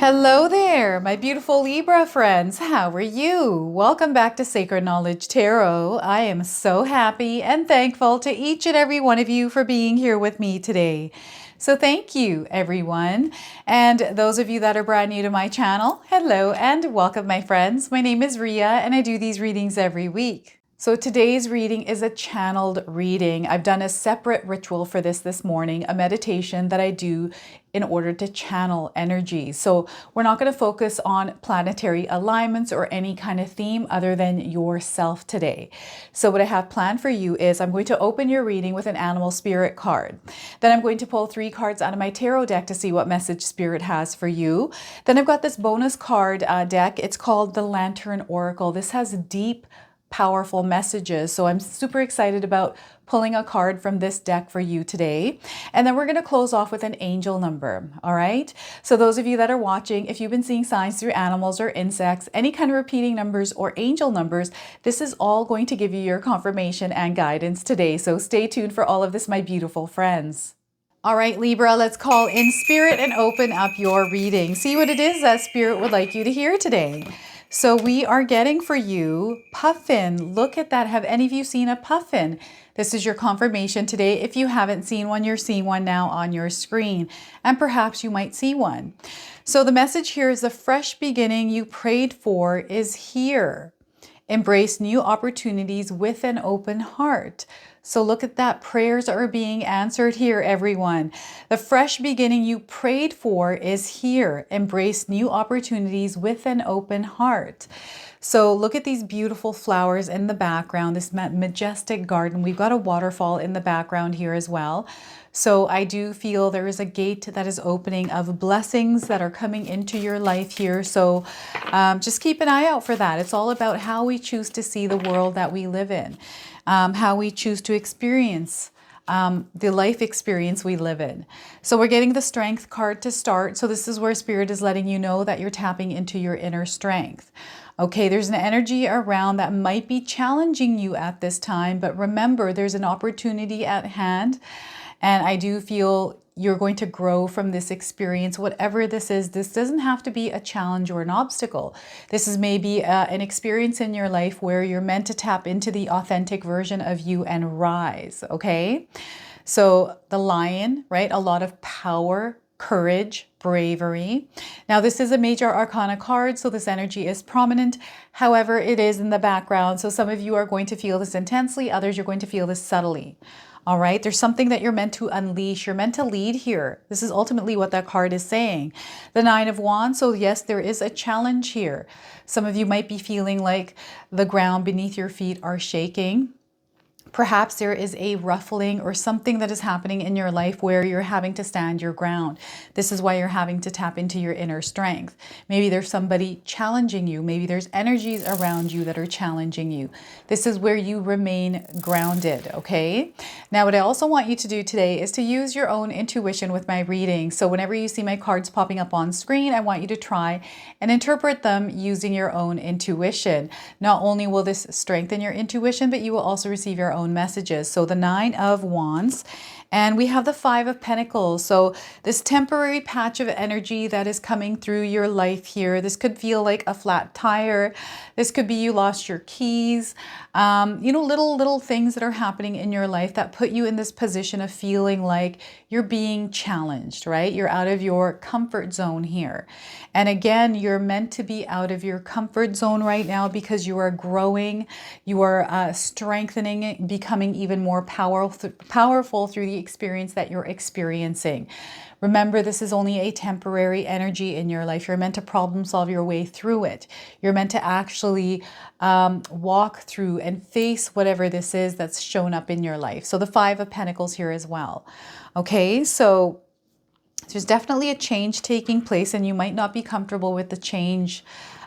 Hello there, my beautiful Libra friends. How are you? Welcome back to Sacred Knowledge Tarot. I am so happy and thankful to each and every one of you for being here with me today. So thank you, everyone. And those of you that are brand new to my channel, hello and welcome, my friends. My name is Ria and I do these readings every week. So today's reading is a channeled reading. I've done a separate ritual for this morning, a meditation that I do in order to channel energy. So we're not going to focus on planetary alignments or any kind of theme other than yourself today. So what I have planned for you is I'm going to open your reading with an animal spirit card. Then I'm going to pull 3 cards out of my tarot deck to see what message spirit has for you. Then I've got this bonus card deck. It's called the Lantern Oracle. This has deep, powerful messages. So I'm super excited about pulling a card from this deck for you today. And then we're going to close off with an angel number. All right. So those of you that are watching, if you've been seeing signs through animals or insects, any kind of repeating numbers or angel numbers, this is all going to give you your confirmation and guidance today. So stay tuned for all of this, my beautiful friends. All right, Libra, let's call in spirit and open up your reading. See what it is that spirit would like you to hear today. So we are getting for you puffin. Look at that. Have any of you seen a puffin? This is your confirmation today. If you haven't seen one, you're seeing one now on your screen, and perhaps you might see one. So the message here is the fresh beginning you prayed for is here. Embrace new opportunities with an open heart. So look at that. Prayers are being answered here, everyone. The fresh beginning you prayed for is here. Embrace new opportunities with an open heart. So look at these beautiful flowers in the background, this majestic garden. We've got a waterfall in the background here as well. So I do feel there is a gate that is opening of blessings that are coming into your life here. So just keep an eye out for that. It's all about how we choose to see the world that we live in, how we choose to experience the life experience we live in. So we're getting the strength card to start. So this is where spirit is letting you know that you're tapping into your inner strength. Okay, there's an energy around that might be challenging you at this time, but remember, there's an opportunity at hand. And I do feel you're going to grow from this experience, whatever this is. This doesn't have to be a challenge or an obstacle. This is maybe an experience in your life where you're meant to tap into the authentic version of you and rise, okay? So the lion, right? A lot of power, courage, bravery. Now, this is a major arcana card, so this energy is prominent. However, it is in the background. So some of you are going to feel this intensely, others you're going to feel this subtly. All right, there's something that you're meant to unleash. You're meant to lead here. This is ultimately what that card is saying. The 9 of Wands. So yes, there is a challenge here. Some of you might be feeling like the ground beneath your feet are shaking. Perhaps there is a ruffling or something that is happening in your life where you're having to stand your ground. This is why you're having to tap into your inner strength. Maybe there's somebody challenging you. Maybe there's energies around you that are challenging you. This is where you remain grounded, okay? Now, what I also want you to do today is to use your own intuition with my reading. So whenever you see my cards popping up on screen, I want you to try and interpret them using your own intuition. Not only will this strengthen your intuition, but you will also receive your own messages. So the 9 of Wands, and we have the 5 of Pentacles. So this temporary patch of energy that is coming through your life here. This could feel like a flat tire. This could be you lost your keys. You know, little things that are happening in your life that put you in this position of feeling like you're being challenged, right? You're out of your comfort zone here. And again, you're meant to be out of your comfort zone right now because you are growing, you are strengthening, becoming even more powerful through the experience that you're experiencing. Remember, this is only a temporary energy in your life. You're meant to problem solve your way through it. You're meant to actually walk through and face whatever this is that's shown up in your life. So the 5 of Pentacles here as well. Okay, so there's definitely a change taking place and you might not be comfortable with the change,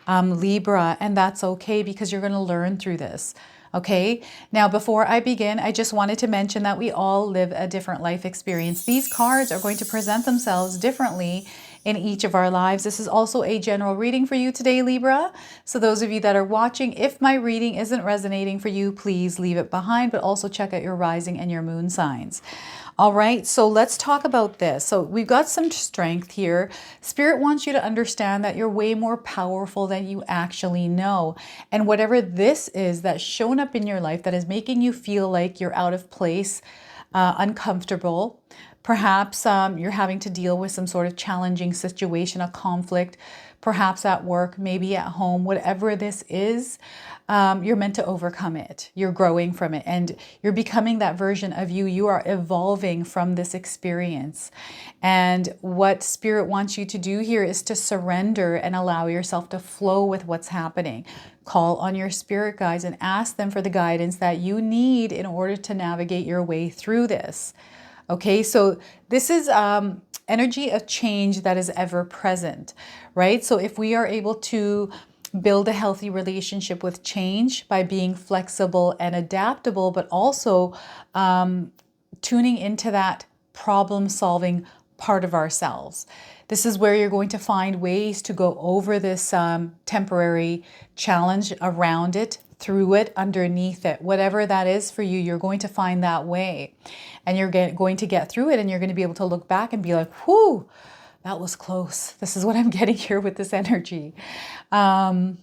Libra, and that's okay because you're going to learn through this. Okay, now before I begin, I just wanted to mention that we all live a different life experience. These cards are going to present themselves differently in each of our lives. This is also a general reading for you today, Libra. So those of you that are watching, if my reading isn't resonating for you, please leave it behind, but also check out your rising and your moon signs. All right, so let's talk about this. So we've got some strength here. Spirit wants you to understand that you're way more powerful than you actually know. And whatever this is that's shown up in your life that is making you feel like you're out of place, uncomfortable, perhaps you're having to deal with some sort of challenging situation, a conflict, perhaps at work, maybe at home, whatever this is, you're meant to overcome it. You're growing from it and you're becoming that version of you. You are evolving from this experience. And what Spirit wants you to do here is to surrender and allow yourself to flow with what's happening. Call on your spirit guides and ask them for the guidance that you need in order to navigate your way through this. Okay, so this is energy of change that is ever present, right? So if we are able to build a healthy relationship with change by being flexible and adaptable, but also tuning into that problem-solving part of ourselves. This is where you're going to find ways to go over this temporary challenge, around it, through it, underneath it, whatever that is for you, you're going to find that way. And you're going to get through it, and you're going to be able to look back and be like, whew, that was close. This is what I'm getting here with this energy. But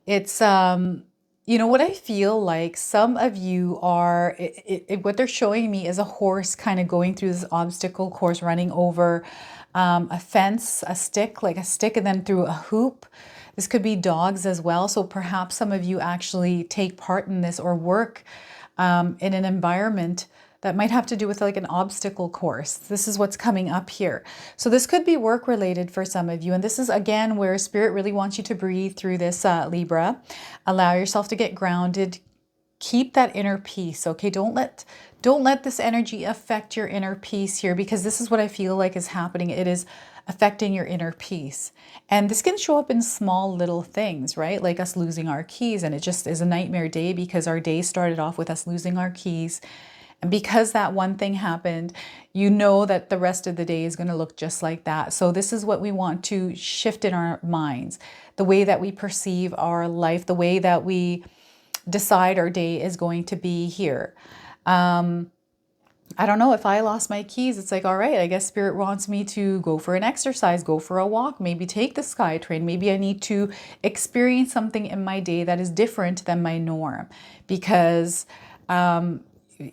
it's, you know, what I feel like some of you are, what they're showing me is a horse kind of going through this obstacle course, running over a fence, a stick, like a stick, and then through a hoop. This could be dogs as well. So perhaps some of you actually take part in this or work in an environment that might have to do with like an obstacle course. This is what's coming up here. So this could be work related for some of you. And this is again where Spirit really wants you to breathe through this, Libra. Allow yourself to get grounded. Keep that inner peace, okay? Don't let this energy affect your inner peace here, because this is what I feel like is happening. It is affecting your inner peace. And this can show up in small little things, right? Like us losing our keys, and it just is a nightmare day because our day started off with us losing our keys. And because that one thing happened, you know that the rest of the day is going to look just like that. So this is what we want to shift in our minds, the way that we perceive our life, the way that we decide our day is going to be here. I don't know, if I lost my keys, it's like, all right, I guess Spirit wants me to go for an exercise, go for a walk, maybe take the SkyTrain. Maybe I need to experience something in my day that is different than my norm, because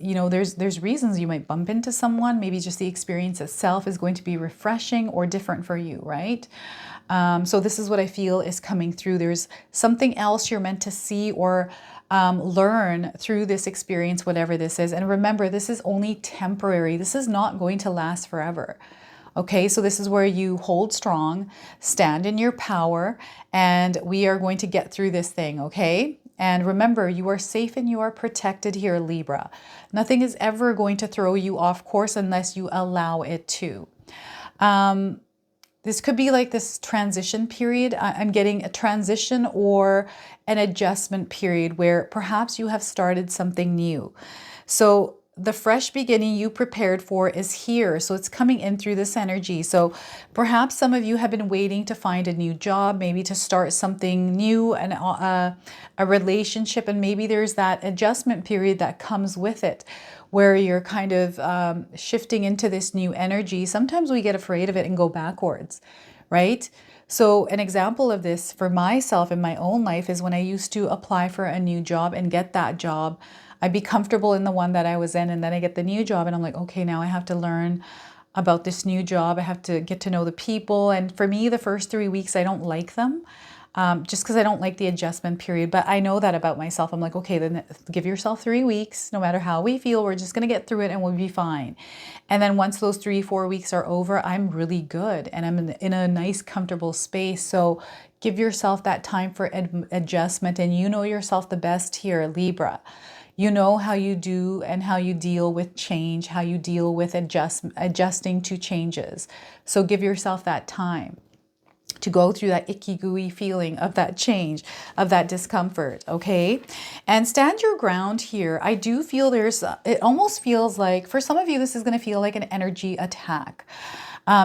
you know, there's reasons you might bump into someone. Maybe just the experience itself is going to be refreshing or different for you, right? So this is what I feel is coming through. There's something else you're meant to see or learn through this experience, whatever this is. And remember, this is only temporary. This is not going to last forever. Okay, so this is where you hold strong, stand in your power, and we are going to get through this thing, okay? And remember, you are safe and you are protected here, Libra. Nothing is ever going to throw you off course unless you allow it to. This could be like this transition period. I'm getting a transition or an adjustment period where perhaps you have started something new. So the fresh beginning you prepared for is here. So it's coming in through this energy. So perhaps some of you have been waiting to find a new job, maybe to start something new, and a relationship. And maybe there's that adjustment period that comes with it, where you're kind of shifting into this new energy. Sometimes we get afraid of it and go backwards, right? So an example of this for myself in my own life is when I used to apply for a new job and get that job. I'd be comfortable in the one that I was in, and then I get the new job and I'm like, okay, now I have to learn about this new job. I have to get to know the people. And for me, the first 3 weeks, I don't like them. Just because I don't like the adjustment period. But I know that about myself. I'm like, okay, then give yourself 3 weeks. No matter how we feel, we're just going to get through it and we'll be fine. And then once those 3-4 weeks are over, I'm really good and I'm in a nice, comfortable space. So give yourself that time for adjustment, and you know yourself the best here, Libra. You know how you do and how you deal with change, how you deal with adjusting to changes. So give yourself that time to go through that icky gooey feeling of that change, of that discomfort, okay? And stand your ground here. I do feel it almost feels like, for some of you, this is going to feel like an energy attack.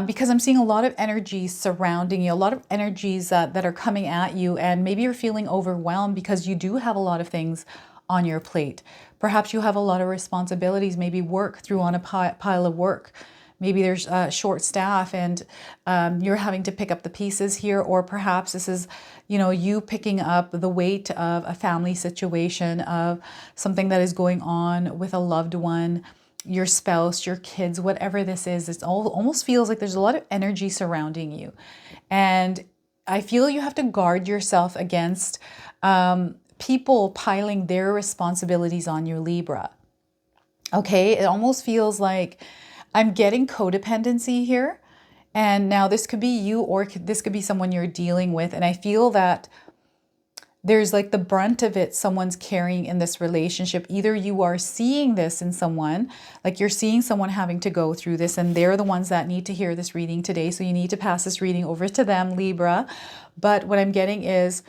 because I'm seeing a lot of energies surrounding you, a lot of energies that are coming at you, and maybe you're feeling overwhelmed because you do have a lot of things on your plate. Perhaps you have a lot of responsibilities, maybe work threw on a pile of work. Maybe there's short staff and you're having to pick up the pieces here, or perhaps this is, you picking up the weight of a family situation, of something that is going on with a loved one, your spouse, your kids, whatever this is. It almost feels like there's a lot of energy surrounding you. And I feel you have to guard yourself against people piling their responsibilities on you, Libra. Okay, it almost feels like I'm getting codependency here. And now this could be you, or this could be someone you're dealing with. And I feel that there's like the brunt of it someone's carrying in this relationship. Either you are seeing this in someone, like you're seeing someone having to go through this, and they're the ones that need to hear this reading today. So you need to pass this reading over to them, Libra. But what I'm getting is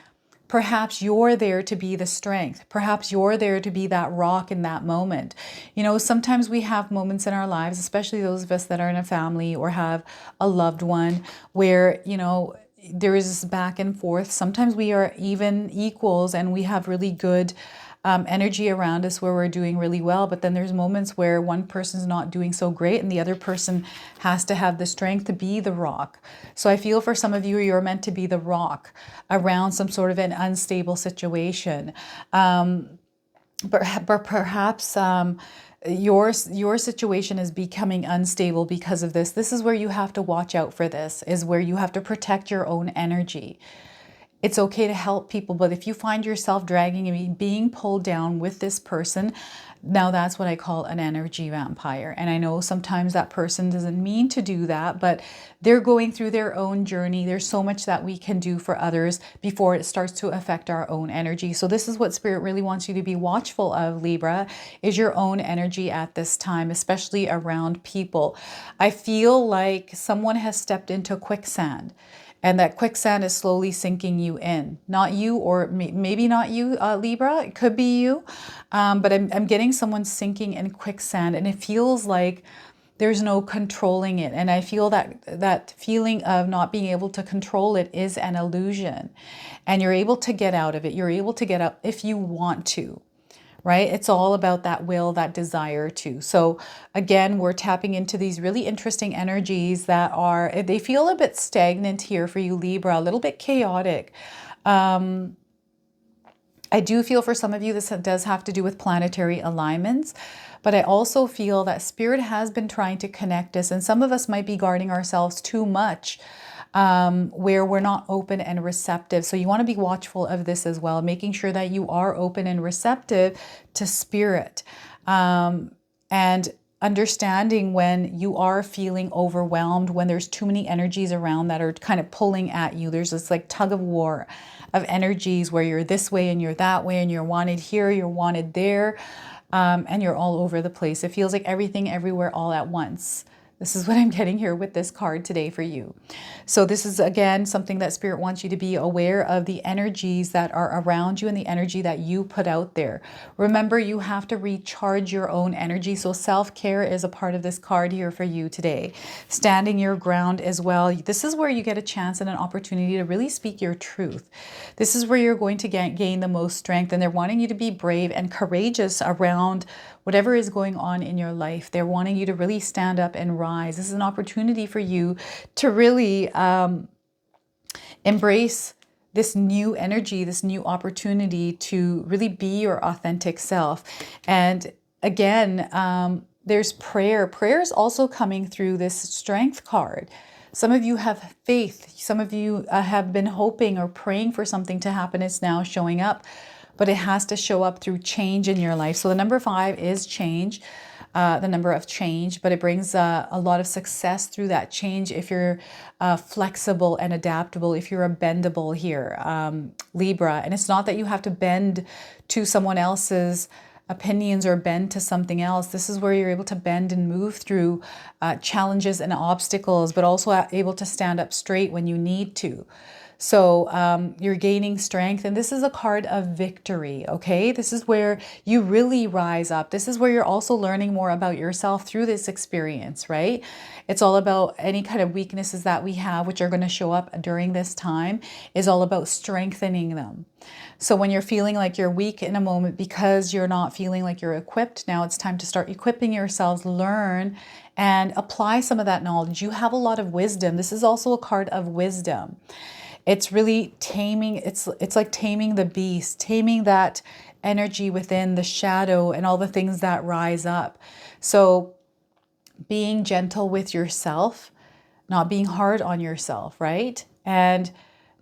perhaps you're there to be the strength. Perhaps you're there to be that rock in that moment. Sometimes we have moments in our lives, especially those of us that are in a family or have a loved one, where, there is this back and forth. Sometimes we are even equals and we have really good energy around us where we're doing really well. But then there's moments where one person's not doing so great and the other person has to have the strength to be the rock. So I feel for some of you, you're meant to be the rock around some sort of an unstable situation. But perhaps your situation is becoming unstable because of this. This is where you have to watch out for this, is where you have to protect your own energy. It's okay to help people, but if you find yourself dragging and being pulled down with this person, now that's what I call an energy vampire. And I know sometimes that person doesn't mean to do that, but they're going through their own journey. There's so much that we can do for others before it starts to affect our own energy. So this is what Spirit really wants you to be watchful of, Libra, is your own energy at this time, especially around people. I feel like someone has stepped into quicksand. And that quicksand is slowly sinking you in. Not you, or maybe not you, Libra. It could be you. But I'm getting someone sinking in quicksand. And it feels like there's no controlling it. And I feel that feeling of not being able to control it is an illusion. And you're able to get out of it. You're able to get out if you want to. Right? It's all about that will, that desire to. So again, we're tapping into these really interesting energies that they feel a bit stagnant here for you, Libra, a little bit chaotic. I do feel for some of you, this does have to do with planetary alignments, but I also feel that Spirit has been trying to connect us, and some of us might be guarding ourselves too much, where we're not open and receptive. So you want to be watchful of this as well, making sure that you are open and receptive to Spirit, and understanding when you are feeling overwhelmed, when there's too many energies around that are kind of pulling at you. There's this like tug of war of energies where you're this way and you're that way and you're wanted here, you're wanted there, and you're all over the place. It feels like everything, everywhere, all at once. This is what I'm getting here with this card today for you. So this is, again, something that Spirit wants you to be aware of, the energies that are around you and the energy that you put out there. Remember, you have to recharge your own energy. So self-care is a part of this card here for you today. Standing your ground as well. This is where you get a chance and an opportunity to really speak your truth. This is where you're going to gain the most strength, and they're wanting you to be brave and courageous around whatever is going on in your life. They're wanting you to really stand up and rise. This is an opportunity for you to really embrace this new energy, this new opportunity to really be your authentic self. And again, there's prayer. Prayer is also coming through this strength card. Some of you have faith. Some of you have been hoping or praying for something to happen. It's now showing up. But it has to show up through change in your life. So the number 5 is change, the number of change, but it brings a lot of success through that change if you're flexible and adaptable, if you're a bendable here, Libra. And it's not that you have to bend to someone else's opinions or bend to something else. This is where you're able to bend and move through challenges and obstacles, but also able to stand up straight when you need to. So you're gaining strength, and this is a card of victory, okay? This is where you really rise up. This is where you're also learning more about yourself through this experience, right? It's all about any kind of weaknesses that we have, which are going to show up during this time, is all about strengthening them. So when you're feeling like you're weak in a moment because you're not feeling like you're equipped, now it's time to start equipping yourselves, learn and apply some of that knowledge. You have a lot of wisdom. This is also a card of wisdom. It's really taming, it's like taming the beast, taming that energy within the shadow and all the things that rise up. So being gentle with yourself, not being hard on yourself, right? And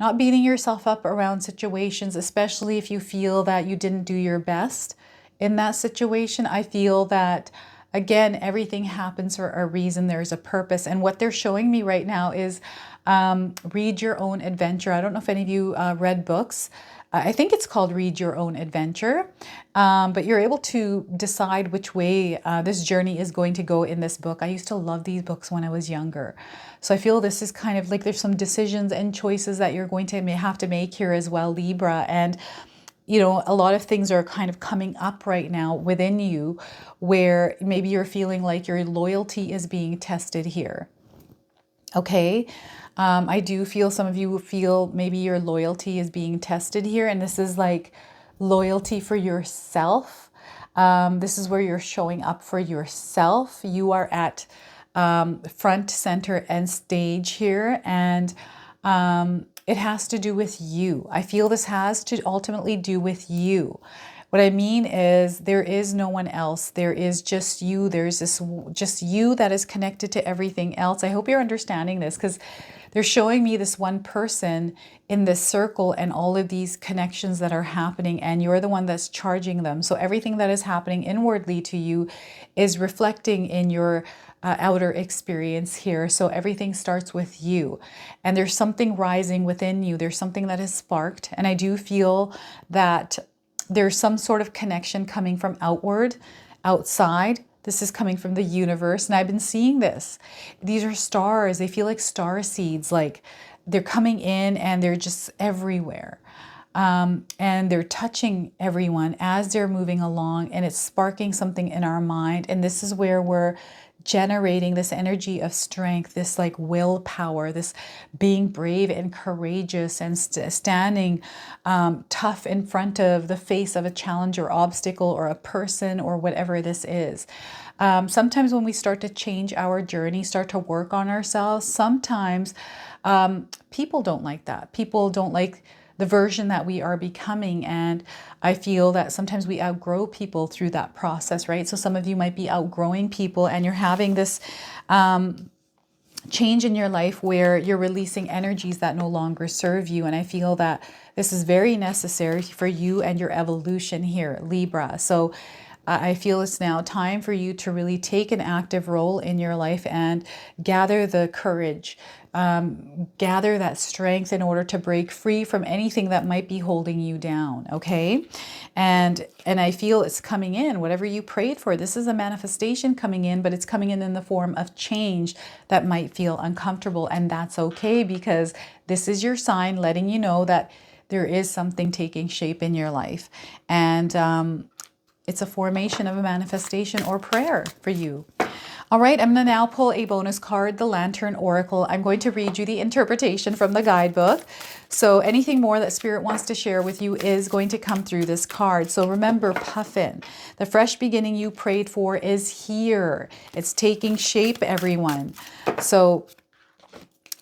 not beating yourself up around situations, especially if you feel that you didn't do your best in that situation. I feel that, again, everything happens for a reason. There's a purpose. And what they're showing me right now is read your own adventure. I don't know if any of you read books. I think it's called Read Your Own Adventure, but you're able to decide which way this journey is going to go in this book. I used to love these books when I was younger. So I feel this is kind of like there's some decisions and choices that you're going to have to make here as well, Libra. And you know, a lot of things are kind of coming up right now within you where maybe you're feeling like your loyalty is being tested here. Okay. I do feel some of you feel maybe your loyalty is being tested here. And this is like loyalty for yourself. This is where you're showing up for yourself. You are at front, center, and stage here. And it has to do with you. I feel this has to ultimately do with you. What I mean is there is no one else. There is just you. There's this just you that is connected to everything else. I hope you're understanding this because they're showing me this one person in this circle and all of these connections that are happening, and you're the one that's charging them. So everything that is happening inwardly to you is reflecting in your outer experience here. So everything starts with you, and there's something rising within you. There's something that is sparked, and I do feel that there's some sort of connection coming from outward, outside. This is coming from the universe. And I've been seeing this. These are stars. They feel like star seeds. Like they're coming in and they're just everywhere. And they're touching everyone as they're moving along. And it's sparking something in our mind. And this is where we're generating this energy of strength, this like willpower, this being brave and courageous and standing tough in front of the face of a challenge or obstacle or a person or whatever this is. Sometimes when we start to change our journey, start to work on ourselves, sometimes people don't like that. People don't like the version that we are becoming. And I feel that sometimes we outgrow people through that process, right? So some of you might be outgrowing people and you're having this change in your life where you're releasing energies that no longer serve you. And I feel that this is very necessary for you and your evolution here, Libra. So I feel it's now time for you to really take an active role in your life and gather the courage, gather that strength in order to break free from anything that might be holding you down, okay? And I feel it's coming in, whatever you prayed for. This is a manifestation coming in, but it's coming in the form of change that might feel uncomfortable, and that's okay because this is your sign letting you know that there is something taking shape in your life. And it's a formation of a manifestation or prayer for you. All right, I'm going to now pull a bonus card, the Lantern Oracle. I'm going to read you the interpretation from the guidebook. So anything more that Spirit wants to share with you is going to come through this card. So remember, Puffin, the fresh beginning you prayed for is here. It's taking shape, everyone. So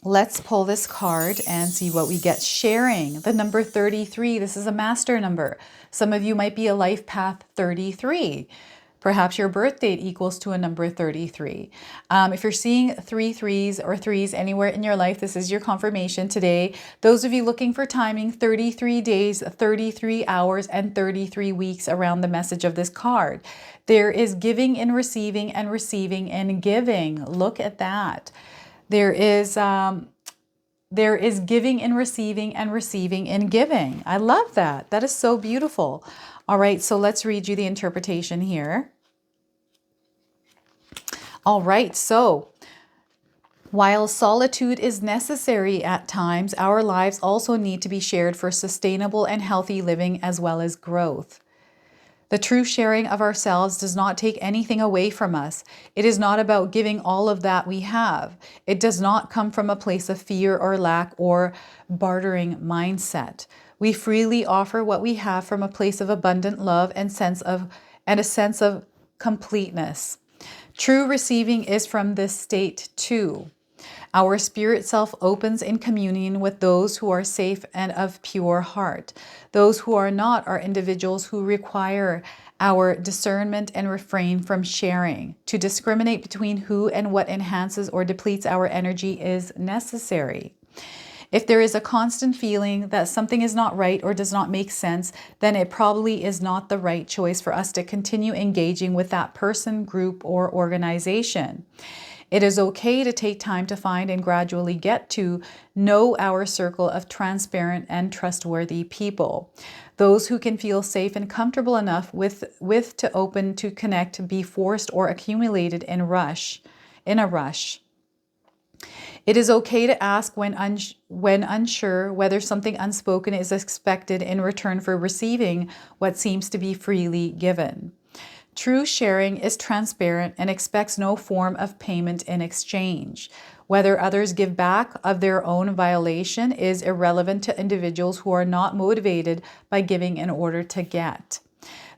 let's pull this card and see what we get. Sharing, the number 33. This is a master number. Some of you might be a life path 33. Perhaps your birth date equals to a number 33. If you're seeing 3 threes or threes anywhere in your life, this is your confirmation today. Those of you looking for timing, 33 days, 33 hours, and 33 weeks around the message of this card. There is giving in receiving and receiving in giving. Look at that. There is giving in receiving and receiving in giving. I love that. That is so beautiful. All right, so let's read you the interpretation here. All right, so While solitude is necessary at times, our lives also need to be shared for sustainable and healthy living as well as growth. The true sharing of ourselves does not take anything away from us. It is not about giving all of that we have. It does not come from a place of fear or lack or bartering mindset. We freely offer what we have from a place of abundant love and a sense of completeness. True receiving is from this state too. Our spirit self opens in communion with those who are safe and of pure heart. Those who are not are individuals who require our discernment and refrain from sharing. To discriminate between who and what enhances or depletes our energy is necessary. If there is a constant feeling that something is not right or does not make sense, then it probably is not the right choice for us to continue engaging with that person, group, or organization. It is okay to take time to find and gradually get to know our circle of transparent and trustworthy people. Those who can feel safe and comfortable enough with to open to connect, be forced or accumulated in a rush. It is okay to ask when unsure whether something unspoken is expected in return for receiving what seems to be freely given. True sharing is transparent and expects no form of payment in exchange. Whether others give back of their own violation is irrelevant to individuals who are not motivated by giving in order to get.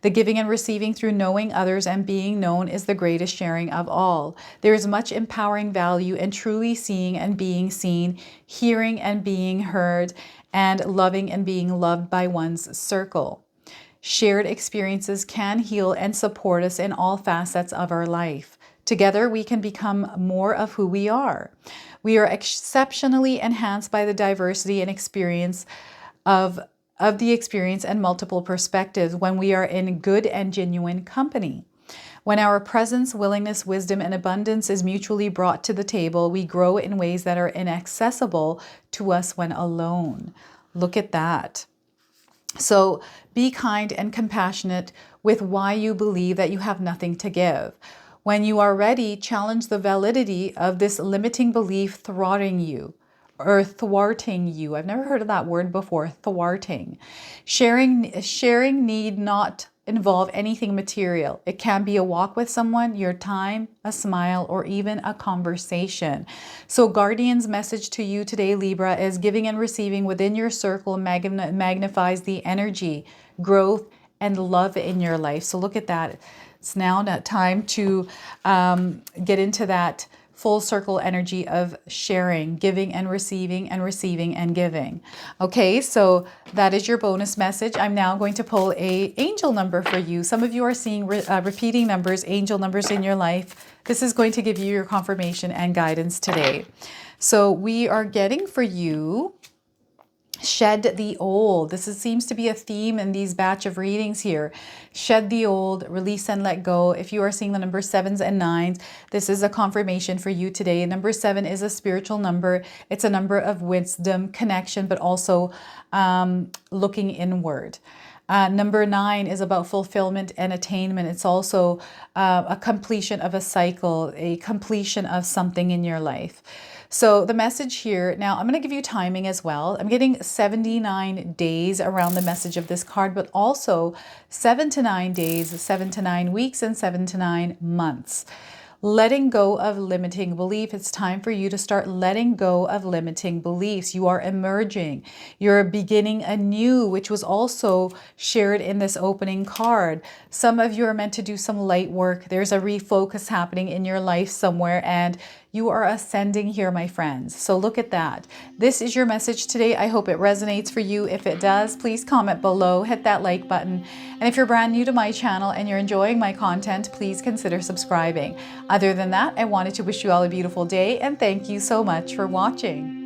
The giving and receiving through knowing others and being known is the greatest sharing of all. There is much empowering value in truly seeing and being seen, hearing and being heard, and loving and being loved by one's circle. Shared experiences can heal and support us in all facets of our life. Together, we can become more of who we are. We are exceptionally enhanced by the diversity and experience of the experience and multiple perspectives when we are in good and genuine company. When our presence, willingness, wisdom, and abundance is mutually brought to the table, we grow in ways that are inaccessible to us when alone. Look at that. So be kind and compassionate with why you believe that you have nothing to give. When you are ready, challenge the validity of this limiting belief thwarting you. I've never heard of that word before, thwarting. Sharing need not involve anything material. It can be a walk with someone, your time, a smile, or even a conversation. So Guardian's message to you today, Libra, is giving and receiving within your circle magnifies the energy, growth, and love in your life. So look at that. It's now time to get into that full circle energy of sharing, giving and receiving and giving. Okay, so that is your bonus message. I'm now going to pull a angel number for you. Some of you are seeing repeating numbers, angel numbers in your life. This is going to give you your confirmation and guidance today. So we are getting for you shed the old. Seems to be a theme in these batch of readings here. Shed the old, release and let go. If you are seeing the number 7s and 9s, this is a confirmation for you today. Number 7 is a spiritual number. It's a number of wisdom, connection, but also looking inward. Number 9 is about fulfillment and attainment. It's also a completion of a cycle, a completion of something in your life. So the message here, now I'm going to give you timing as well. I'm getting 79 days around the message of this card, but also 7 to 9 days, 7 to 9 weeks, and 7 to 9 months. Letting go of limiting belief. It's time for you to start letting go of limiting beliefs. You are emerging. You're beginning anew, which was also shared in this opening card. Some of you are meant to do some light work. There's a refocus happening in your life somewhere, and you are ascending here, my friends. So look at that. This is your message today. I hope it resonates for you. If it does, please comment below, hit that like button. And if you're brand new to my channel and you're enjoying my content, please consider subscribing. Other than that, I wanted to wish you all a beautiful day and thank you so much for watching.